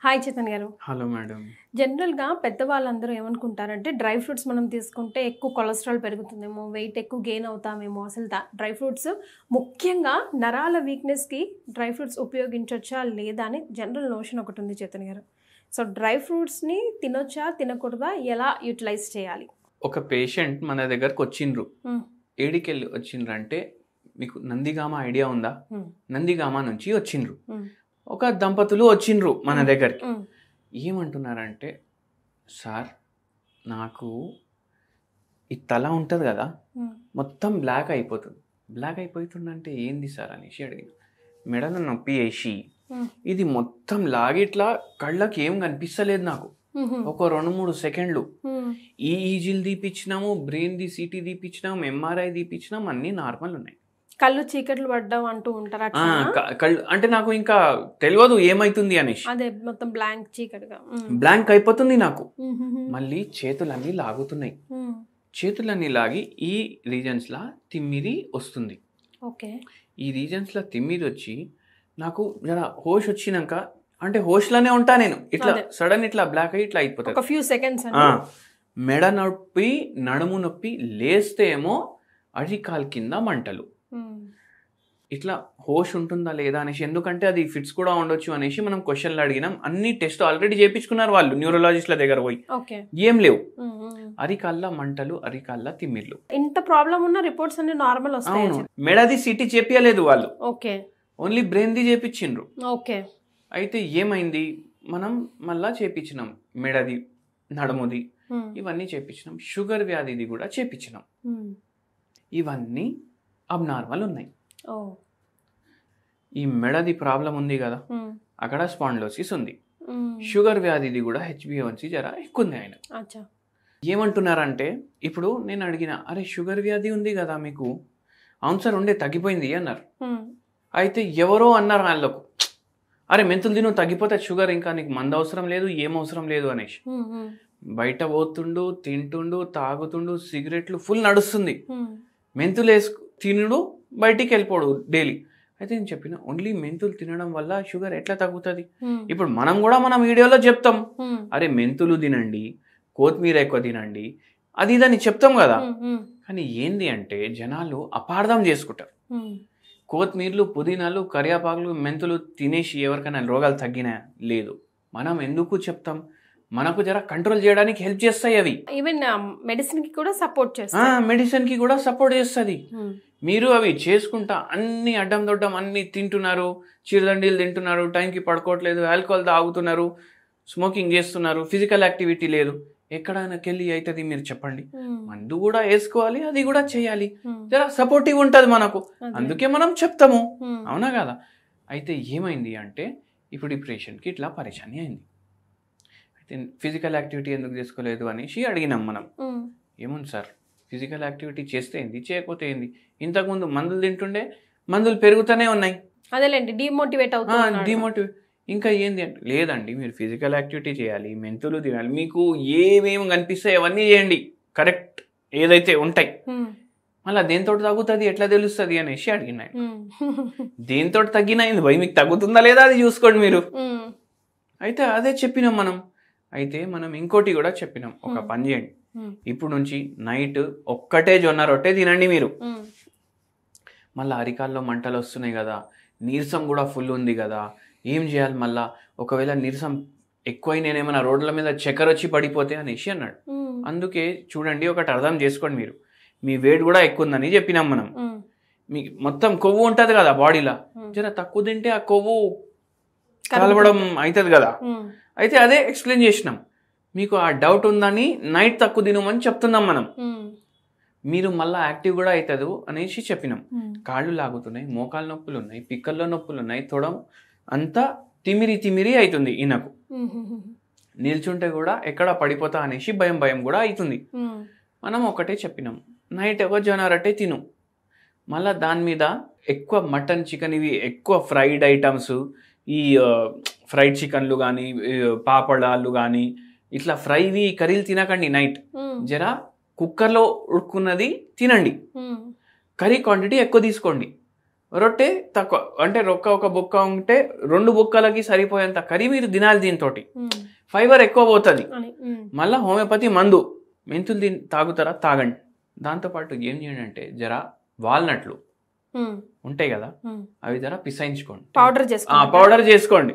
Hi Chetan గారు. Hello madam. జనరల్‌గా పెద్దవాళ్ళందరూ ఏమనుకుంటారంటే డ్రై ఫ్రూట్స్ మనం తీసుకుంటే ఎక్కువ కొలెస్ట్రాల్ పెరుగుతుందేమో, వెయిట్ ఎక్కువ గెయిన్ అవుతామేమో, అసలు డ్రై ఫ్రూట్స్ ముఖ్యంగా నరాల వీక్‌నెస్‌కి డ్రై ఫ్రూట్స్ ఉపయోగించొచ్చా లేదా అని జనరల్ నోషన్ ఒకటి ఉంది చేతన్ గారు. సో డ్రై ఫ్రూట్స్‌ని తినొచ్చా, తినకూడదా, ఎలా యూటిలైజ్ చేయాలి? ఒక పేషెంట్ మన దగ్గరకు వచ్చిండ్రు. హ్మ్. ఏడికెళ్ళి వచ్చిండ్రంటే మీకు నందిగామ ఐడియా ఉందా? హ్మ్. నందిగామ నుంచి వచ్చిండ్రు. హ్మ్. ఒక దంపతులు వచ్చిండ్రు మన దగ్గరికి. హ్మ్. ఏమంటున్నారంటే, సార్ నాకు ఈ తల ఉంటుంది కదా, హ్మ్. మొత్తం బ్లాక్ అయిపోతుంది. బ్లాక్ అయిపోతుందంటే ఏంది సార్ అనేసి అడిగాను. మెడలో నొప్పి వేసి హ్మ్. ఇది మొత్తం లాగిట్లా కళ్ళకి ఏం కనిపిస్తలేదు నాకు. హుహు. ఒక 2-3 సెకండ్లు హ్మ్. ఈజీలు తీపిచ్చినాము, బ్రెయిన్‌ది సిటీ తీపిచ్చినాము, ఎంఆర్ఐ తీపిచ్చినాము, అన్నీ నార్మల్ ఉన్నాయి. కళ్ళు చీకట్లు పడ్డం అంటూ ఉంటారు అట్లా. కళ్ళు అంటే నాకు ఇంకా తెలియదు ఏమైతుంది అనేసి. అదే మొత్తం బ్లాంక్ చీకటిగా. బ్లాంక్ అయిపోతుంది నాకు. హ్మ్. మళ్ళీ చేతులన్నీ లాగుతున్నాయి. హ్మ్. చేతులన్నీ లాగి ఈ రీజన్స్‌లా తిమ్మిరి వస్తుంది. ఓకే. ఈ రీజన్స్‌లా తిమ్మిరి వచ్చి నాకు జర హోష్ వచ్చినాక, అంటే హోష్‌లోనే ఉంటా నేను. ఇట్లా అదే. సడన్ ఇట్లా బ్లాక్ అయ్యి ఇట్లా అయిపోతుంది. ఒక ఫ్యూ సెకండ్స్ ఆ, మెడ నొప్పి, నడుము నొప్పి, లేస్తే ఏమో అరికాల్ కింద మంటలు. ఇట్లా హోష్ ఉంటుందా లేదా అనేసి, ఎందుకంటే అది ఫిట్స్ కూడా ఉండొచ్చు అనేసి మనం క్వశ్చన్లు అడిగినాం. అన్ని టెస్ట్ ఆల్రెడీ చేయించుకున్నారు వాళ్ళు న్యూరోలాజిస్ట్ల దగ్గర పోయి. ఓకే. ఏం లేవు. అరికాళ్ళ మంటలు, అరికాళ్ళ తిమ్మిర్లు. ఇంత ప్రాబ్లం ఉన్న రిపోర్ట్స్ అన్ని నార్మల్ వస్తాయి. అవును, మెడది సిటీ చేపియలేదు వాళ్ళు, ఓకే. ఓన్లీ బ్రెయిన్ది చేపించిండ్రు. ఓకే. అయితే ఏమైంది, మనం మళ్ళా చేపించినాం. మెడది, నడుముది ఇవన్నీ చేపించినాం. షుగర్ వ్యాధిది కూడా చేపించినాం. ఇవన్నీ అబ్నార్మల్ ఉన్నాయి. ఈ మెడది ప్రాబ్లం ఉంది కదా, అక్కడ స్పాండిలోసిస్ ఉంది. షుగర్ వ్యాధిది కూడా హెచ్బిఏవన్సీ జర ఎక్కువ ఉంది ఆయన. ఏమంటున్నారంటే, ఇప్పుడు నేను అడిగిన, అరే షుగర్ వ్యాధి ఉంది కదా మీకు, అవును సార్ ఉండే, తగ్గిపోయింది అన్నారు. అయితే ఎవరో అన్నారు వాళ్ళకు, అరే మెంతులు తిను తగ్గిపోతే షుగర్, ఇంకా నీకు మందు అవసరం లేదు, ఏం అవసరం లేదు అనేసి. బయట పోతుండు, తింటుండు, తాగుతుండు, సిగరెట్లు ఫుల్ నడుస్తుంది. మెంతులు తినుడు, బయటికి వెళ్ళిపోడు డైలీ. అయితే నేను చెప్పిన, ఓన్లీ మెంతులు తినడం వల్ల షుగర్ ఎట్లా తగ్గుతుంది? ఇప్పుడు మనం కూడా మన వీడియోలో చెప్తాం, అరే మెంతులు తినండి, కొత్తిమీర ఎక్కువ తినండి, అది ఇదని చెప్తాం కదా. కానీ ఏంది అంటే జనాలు అపార్థం చేసుకుంటారు. కొత్తిమీరలు, పుదీనాలు, కరివేపాకులు, మెంతులు తినేసి ఎవరికైనా రోగాలు తగ్గినా లేదు. మనం ఎందుకు చెప్తాం? మనకు జర కంట్రోల్ చేయడానికి హెల్ప్ చేస్తాయి అవి. ఈవెన్ మెడిసిన్ కి కూడా సపోర్ట్ చేస్తాయి. మెడిసిన్ కి కూడా సపోర్ట్ చేస్తుంది. మీరు అవి చేసుకుంటా అన్ని అడ్డం దొడ్డం అన్ని తింటున్నారు, చిరుదండీలు తింటున్నారు, టైంకి పడుకోవట్లేదు, ఆల్కహాల్ తాగుతున్నారు, స్మోకింగ్ చేస్తున్నారు, ఫిజికల్ యాక్టివిటీ లేదు, ఎక్కడానకెళ్ళి అవుతుంది మీరు చెప్పండి? మందు కూడా వేసుకోవాలి, అది కూడా చేయాలి, జర సపోర్టివ్ ఉంటుంది మనకు, అందుకే మనం చెప్తాము, అవునా కదా? అయితే ఏమైంది అంటే, ఇప్పుడు ఈ పేషెంట్కి ఇట్లా పరేషాని అయింది. అయితే ఫిజికల్ యాక్టివిటీ ఎందుకు చేసుకోలేదు అనేసి అడిగినాం మనం. ఏముంది సార్, ఫిజికల్ యాక్టివిటీ చేస్తే ఏంది, చేయకపోతే ఏంది, ఇంతకుముందు మందులు తింటుండే, మందులు పెరుగుతూనే ఉన్నాయి, అదేలేండి డిమోటివేట్ అవుతుంది. డిమోటివేట్ ఇంకా ఏంది అంటే, లేదండి మీరు ఫిజికల్ యాక్టివిటీ చేయాలి, మెంతులు తినాలి, మీకు ఏమేమి కనిపిస్తాయి అవన్నీ చేయండి, కరెక్ట్ ఏదైతే ఉంటాయి, మళ్ళీ దేంతో తగ్గుతుంది ఎట్లా తెలుస్తుంది అనేసి అడిగినాయి. దేంతో తగ్గినాయింది భయ్, మీకు తగ్గుతుందా లేదా అది చూసుకోండి మీరు. అయితే అదే చెప్పినాం మనం. అయితే మనం ఇంకోటి కూడా చెప్పినాం, ఒక పని చేయండి, ఇప్పుడు నుంచి నైట్ ఒక్కటే జొన్న రొట్టె తినండి మీరు. మళ్ళీ అరికాల్లో మంటలు వస్తున్నాయి కదా, నీరసం కూడా ఫుల్ ఉంది కదా, ఏం చేయాలి మళ్ళా, ఒకవేళ నీరసం ఎక్కువై నేనేమైనా రోడ్ల మీద చక్కెర వచ్చి పడిపోతే అనేసి అన్నాడు. అందుకే చూడండి, ఒకటి అర్థం చేసుకోండి, మీరు మీ వెయిట్ కూడా ఎక్కువ ఉందని చెప్పినాం మనం. మీకు మొత్తం కొవ్వు ఉంటుంది కదా బాడీలో, జర తక్కువ తింటే ఆ కొవ్వు కలవడం అవుతుంది కదా. అయితే అదే ఎక్స్ప్లెయిన్ చేసినాం, మీకు ఆ డౌట్ ఉందని నైట్ తక్కువ తినమని చెప్తున్నాం మనం, మీరు మళ్ళీ యాక్టివ్ కూడా అవుతుంది అనేసి చెప్పినాం. కాళ్ళు లాగుతున్నాయి, మోకాలు నొప్పులు ఉన్నాయి, పిక్కల్లో నొప్పులు ఉన్నాయి, తొడం అంతా తిమిరి అవుతుంది ఈయనకు, నిల్చుంటే కూడా ఎక్కడ పడిపోతా అనేసి భయం కూడా అవుతుంది. మనం ఒకటే చెప్పినాం, నైట్ ఒక జొన్న రొట్టె తిను, మళ్ళీ దాని మీద ఎక్కువ మటన్, చికెన్, ఇవి ఎక్కువ ఫ్రైడ్ ఐటమ్స్, ఈ ఫ్రైడ్ చికెన్లు కానీ, పాపడాలు కానీ, ఇట్లా ఫ్రైవి కర్రీలు తినకండి నైట్. జర కుక్కర్లో ఉడుకున్నది తినండి, కర్రీ క్వాంటిటీ ఎక్కువ తీసుకోండి. రొట్టె తక్కువ అంటే ఒక బుక్క ఉంటే 2 బుక్కలకి సరిపోయేంత కర్రీ మీరు తినాలి. దీంతో ఫైబర్ ఎక్కువ పోతుంది. మళ్ళీ హోమియోపతి మందు మెంతులు తాగుతారా తాగండి. దాంతోపాటు ఏం చేయండి అంటే జర వాల్నట్లు ఉంటాయి కదా, అవి జర పిసాయించుకోండి, పౌడర్ చేసుకోండి.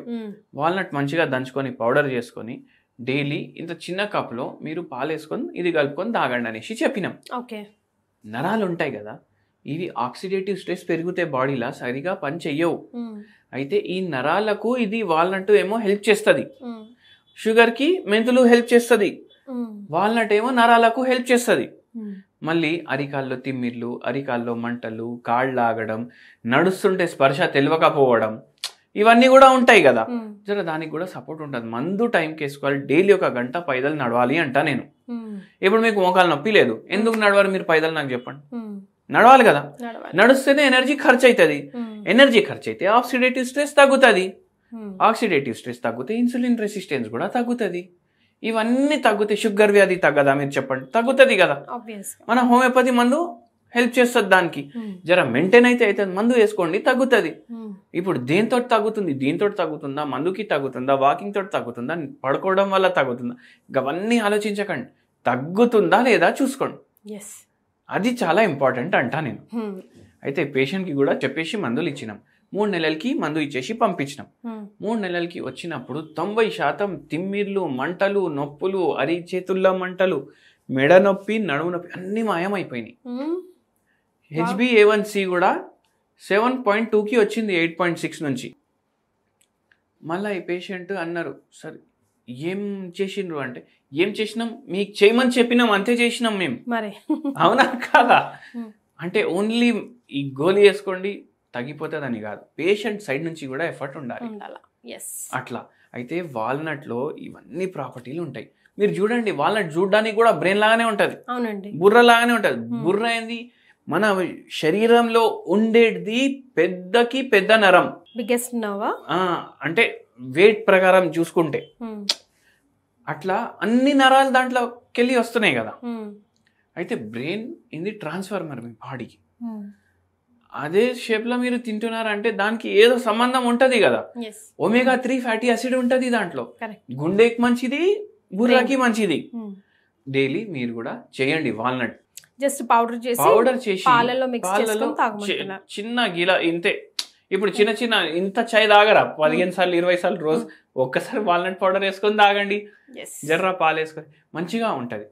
వాల్నట్ మంచిగా దంచుకొని పౌడర్ చేసుకొని డైలీ ఇంత చిన్న కప్లో మీరు పాలు వేసుకొని ఇది కలుపుకొని తాగండి అనేసి చెప్పినాం. నరాలు ఉంటాయి కదా, ఇవి ఆక్సిడేటివ్ స్ట్రెస్ పెరిగితే బాడీలో సరిగా పని చెయ్యవు. అయితే ఈ నరాలకు ఇది వాల్నట్ ఏమో హెల్ప్ చేస్తుంది, షుగర్కి మెంతులు హెల్ప్ చేస్తుంది, వాల్నట్ ఏమో నరాలకు హెల్ప్ చేస్తుంది. మళ్ళీ అరికాల్లో తిమ్మిర్లు, అరికాల్లో మంటలు, కాళ్ళు ఆగడం, నడుస్తుంటే స్పర్శ తెలియకపోవడం, ఇవన్నీ కూడా ఉంటాయి కదా, జర దానికి కూడా సపోర్ట్ ఉంటుంది. మందు టైంకి వేసుకోవాలి. డైలీ 1 గంట పైదలు నడవాలి అంట నేను. ఇప్పుడు మీకు మోకాలు నొప్పి లేదు, ఎందుకు నడవాలి మీరు పైదలు నాకు చెప్పండి. నడవాలి కదా, నడుస్తేనే ఎనర్జీ ఖర్చు అవుతుంది. ఎనర్జీ ఖర్చు అయితే ఆక్సిడేటివ్ స్ట్రెస్ తగ్గుతుంది. ఆక్సిడేటివ్ స్ట్రెస్ తగ్గితే ఇన్సులిన్ రెసిస్టెన్స్ కూడా తగ్గుతుంది. ఇవన్నీ తగ్గితే షుగర్ వ్యాధి తగ్గదా మీరు చెప్పండి? తగ్గుతుంది కదా. మన హోమియోపతి మందు హెల్ప్ చేస్తుంది దానికి. జర మెయింటైన్ అయితే అవుతుంది, మందు వేసుకోండి తగ్గుతుంది. ఇప్పుడు దేంతో తగ్గుతుంది? దీంతో తగ్గుతుందా, మందుకి తగ్గుతుందా, వాకింగ్ తోటి తగ్గుతుందా, పడుకోవడం వల్ల తగ్గుతుందా, అవన్నీ ఆలోచించకండి. తగ్గుతుందా లేదా చూసుకోండి, అది చాలా ఇంపార్టెంట్ అంటా నేను. అయితే పేషెంట్కి కూడా చెప్పేసి మందులు ఇచ్చినాం. 3 నెలలకి మందు ఇచ్చేసి పంపించినాం. 3 నెలలకి వచ్చినప్పుడు 90% తిమ్మిర్లు, మంటలు, నొప్పులు, అరిచేతుల్లో మంటలు, మెడ నొప్పి, నడుము నొప్పి అన్నీ మాయమైపోయినాయి. HbA1c కూడా 7.2కి వచ్చింది 8.6 నుంచి. మళ్ళీ ఈ పేషెంట్ అన్నారు, సార్ ఏం చేసిండ్రు అంటే, ఏం చేసినాం, మీకు చేయమని చెప్పినాం అంతే చేసినాం మేము. అవునా కాదా అంటే ఓన్లీ ఈ గోళీ వేసుకోండి తగ్గిపోతుందని కాదు, పేషెంట్ సైడ్ నుంచి కూడా ఎఫర్ట్ ఉండాలి అట్లా. అయితే వాల్నట్లో ఇవన్నీ ప్రాపర్టీలు ఉంటాయి. మీరు చూడండి, వాల్నట్ చూడడానికి కూడా బ్రెయిన్ లాగానే ఉంటుంది, బుర్ర లాగానే ఉంటుంది. బుర్ర ఏంది, మన శరీరంలో ఉండేది పెద్దకి పెద్ద నరం, బిగ్గెస్ట్ నర్వ్. అంటే వెయిట్ ప్రకారం చూసుకుంటే అట్లా అన్ని నరాలు దాంట్లోకి వెళ్ళి వస్తున్నాయి కదా. అయితే బ్రెయిన్ ఇది ట్రాన్స్ఫార్మర్ మీ బాడీకి. అదే షేప్లో మీరు తింటున్నారంటే దానికి ఏదో సంబంధం ఉంటుంది కదా. ఒమేగా-3 ఫ్యాటీ యాసిడ్ ఉంటుంది దాంట్లో, గుండెకి మంచిది, బుర్రకి మంచిది. డైలీ మీరు కూడా చేయండి. వాల్నట్ జస్ట్ పౌడర్ చేసి పాలలో చిన్న గిలా ఇంతే. ఇప్పుడు చిన్న ఇంత చాయ్ తాగరా, 15 సార్లు 20 సార్లు రోజు ఒక్కసారి వాల్నట్ పౌడర్ వేసుకొని తాగండి, జర్రా పాలు వేసుకొని, మంచిగా ఉంటుంది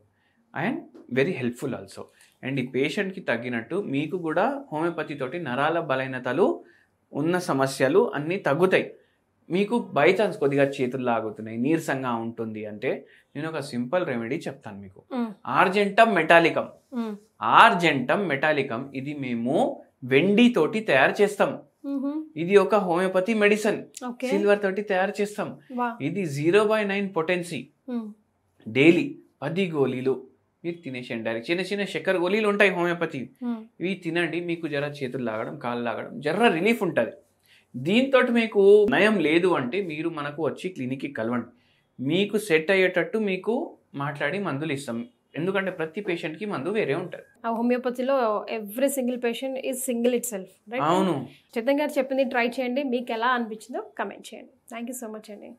and very helpful also. And ఈ పేషెంట్కి తగ్గినట్టు మీకు కూడా హోమియోపతి తోటి నరాల బలహీనతలు ఉన్న సమస్యలు అన్నీ తగ్గుతాయి. మీకు బై ఛాన్స్ కొద్దిగా చేతులు లాగుతున్నాయి, నీరసంగా ఉంటుంది అంటే నేను ఒక సింపుల్ రెమెడీ చెప్తాను మీకు. ఆర్జెంటమ్ మెటాలికం. ఆర్జెంటమ్ మెటాలికం ఇది మేము వెండి తోటి తయారు చేస్తాం. ఇది ఒక హోమియోపతి మెడిసిన్, సిల్వర్ తోటి తయారు చేస్తాం. ఇది 0/9 పొటెన్సీ. డైలీ 10 గోళీలు మీరు తినేసేయండి. డైరెక్ట్ చిన్న చక్కెర గోళీలు ఉంటాయి హోమియోపతి, ఇవి తినండి. మీకు జర చేతులు లాగడం, కాళ్ళు లాగడం, జర్ర రిలీఫ్ ఉంటుంది. దీంతో మీకు నయం లేదు అంటే మీరు మనకు వచ్చి క్లినిక్కి కలవండి. మీకు సెట్ అయ్యేటట్టు మీకు మాట్లాడి మందులు ఇస్తాం. ఎందుకంటే ప్రతి పేషెంట్కి మందు వేరే ఉంటుంది. హోమియోపతిలో every single patient is single it self. అవును. చైతన్య గారు చెప్పింది ట్రై చేయండి, మీకు ఎలా అనిపించిందో కమెంట్ చేయండి. థ్యాంక్ యూ సో మచ్ అండి.